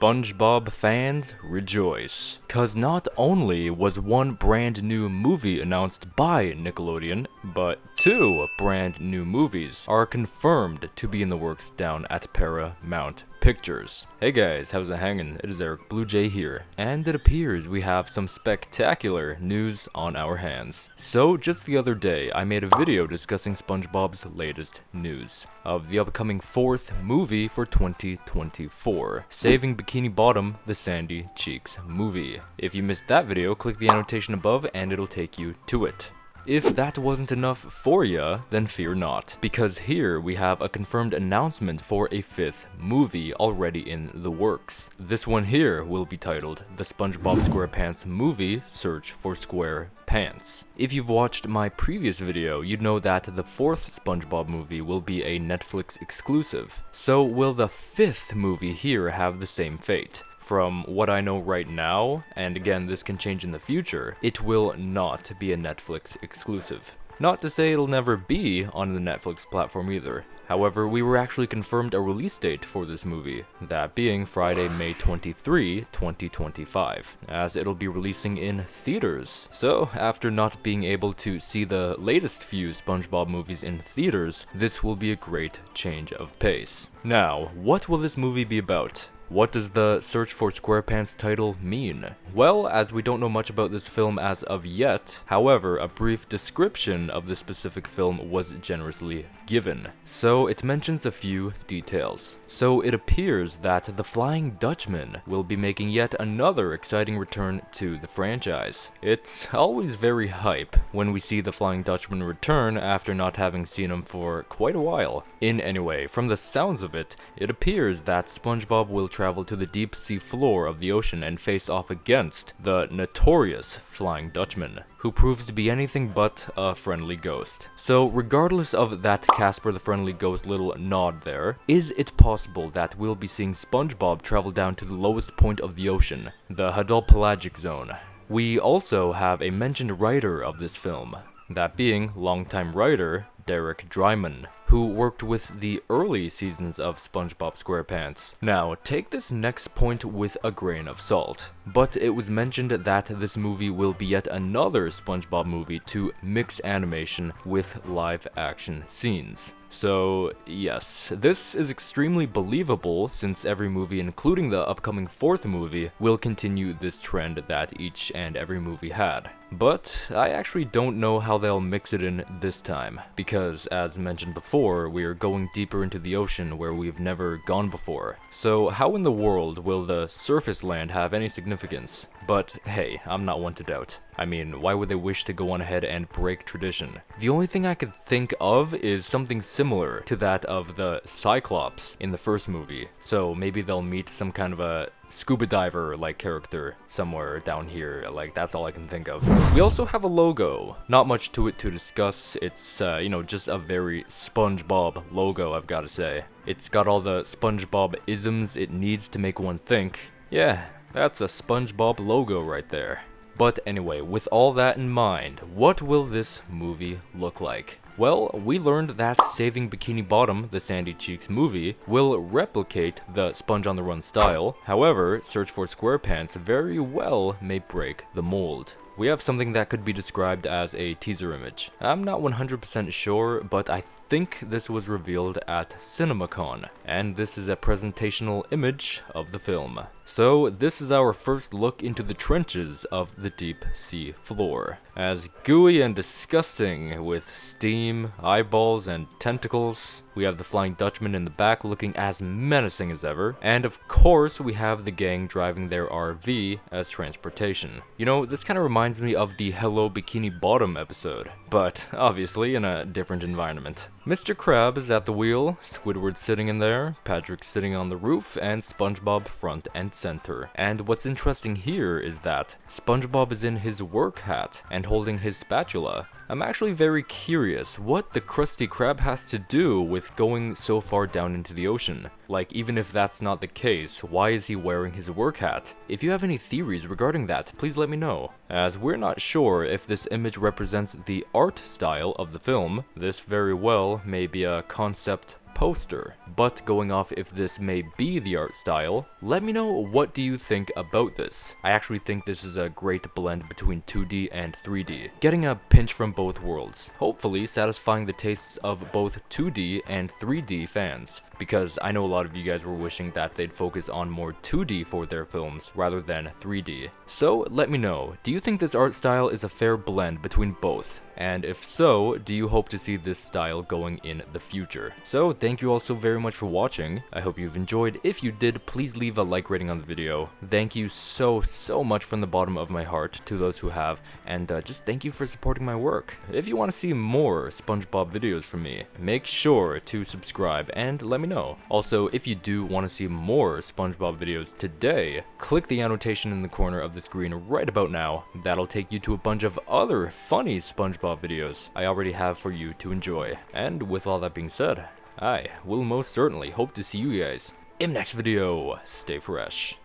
SpongeBob fans rejoice, cause not only was one brand new movie announced by Nickelodeon, but two brand new movies are confirmed to be in the works down at Paramount Pictures. Hey guys, how's it hanging? It is Eric Blue Jay here, and it appears we have some spectacular news on our hands. So just the other day, I made a video discussing SpongeBob's latest news of the upcoming fourth movie for 2024, Saving Bikini Bottom, the Sandy Cheeks movie. If you missed that video, click the annotation above and it'll take you to it. If that wasn't enough for ya, then fear not, because here we have a confirmed announcement for a fifth movie already in the works. This one here will be titled The SpongeBob SquarePants Movie Search for SquarePants. If you've watched my previous video, you'd know that the fourth SpongeBob movie will be a Netflix exclusive. So will the fifth movie here have the same fate? From what I know right now, and again this can change in the future, it will not be a Netflix exclusive. Not to say it'll never be on the Netflix platform either. However, we were actually confirmed a release date for this movie, that being Friday, May 23, 2025, as it'll be releasing in theaters. So, after not being able to see the latest few SpongeBob movies in theaters, this will be a great change of pace. Now, what will this movie be about? What does the Search for SquarePants title mean? Well, as we don't know much about this film as of yet, however, a brief description of the specific film was generously given. So it mentions a few details. So it appears that the Flying Dutchman will be making yet another exciting return to the franchise. It's always very hype when we see the Flying Dutchman return after not having seen him for quite a while. Anyway, from the sounds of it, it appears that SpongeBob will travel to the deep sea floor of the ocean and face off against the notorious Flying Dutchman, who proves to be anything but a friendly ghost. So regardless of that Casper the Friendly Ghost little nod there, is it possible that we'll be seeing SpongeBob travel down to the lowest point of the ocean, the Hadal-Pelagic Zone? We also have a mentioned writer of this film, that being longtime writer Derek Dryman, who worked with the early seasons of SpongeBob SquarePants. Now, take this next point with a grain of salt, but it was mentioned that this movie will be yet another SpongeBob movie to mix animation with live action scenes. So yes, this is extremely believable since every movie, including the upcoming fourth movie, will continue this trend that each and every movie had. But I actually don't know how they'll mix it in this time, because as mentioned before, we are going deeper into the ocean where we've never gone before. So how in the world will the surface land have any significance? But hey, I'm not one to doubt. I mean, why would they wish to go on ahead and break tradition? The only thing I could think of is something similar to that of the Cyclops in the first movie. So maybe they'll meet some kind of a scuba diver like character somewhere down here. Like, that's all I can think of. We also have a logo. Not much to it to discuss. It's just a very SpongeBob logo, I've got to say. It's got all the SpongeBob isms it needs to make one think. Yeah, that's a SpongeBob logo right there. But anyway, with all that in mind, what will this movie look like? Well, we learned that Saving Bikini Bottom, the Sandy Cheeks movie, will replicate the Sponge on the Run style. However, Search for SquarePants very well may break the mold. We have something that could be described as a teaser image. I'm not 100% sure, but I think this was revealed at CinemaCon, and this is a presentational image of the film. So this is our first look into the trenches of the deep sea floor. As gooey and disgusting with steam, eyeballs, and tentacles, we have the Flying Dutchman in the back looking as menacing as ever, and of course we have the gang driving their RV as transportation. You know, this kind of reminds me of the Hello Bikini Bottom episode, but obviously in a different environment. Mr. Krab is at the wheel, Squidward sitting in there, Patrick sitting on the roof, and SpongeBob front and center. And what's interesting here is that SpongeBob is in his work hat and holding his spatula. I'm actually very curious what the Krusty Krab has to do with going so far down into the ocean. Like, even if that's not the case, why is he wearing his work hat? If you have any theories regarding that, please let me know, as we're not sure if this image represents the art style of the film. This very well may be a concept poster. But going off if this may be the art style, let me know what do you think about this. I actually think this is a great blend between 2D and 3D, getting a pinch from both worlds, hopefully satisfying the tastes of both 2D and 3D fans, because I know a lot of you guys were wishing that they'd focus on more 2D for their films rather than 3D. So let me know, do you think this art style is a fair blend between both? And if so, do you hope to see this style going in the future? So thank you all so very much for watching. I hope you've enjoyed. If you did, please leave a like rating on the video. Thank you so much from the bottom of my heart to those who have, and just thank you for supporting my work. If you want to see more SpongeBob videos from me, make sure to subscribe and let me know. Also, if you do want to see more SpongeBob videos today, click the annotation in the corner of the screen right about now. That'll take you to a bunch of other funny SpongeBob videos I already have for you to enjoy. And with all that being said, I will most certainly hope to see you guys in the next video. Stay fresh.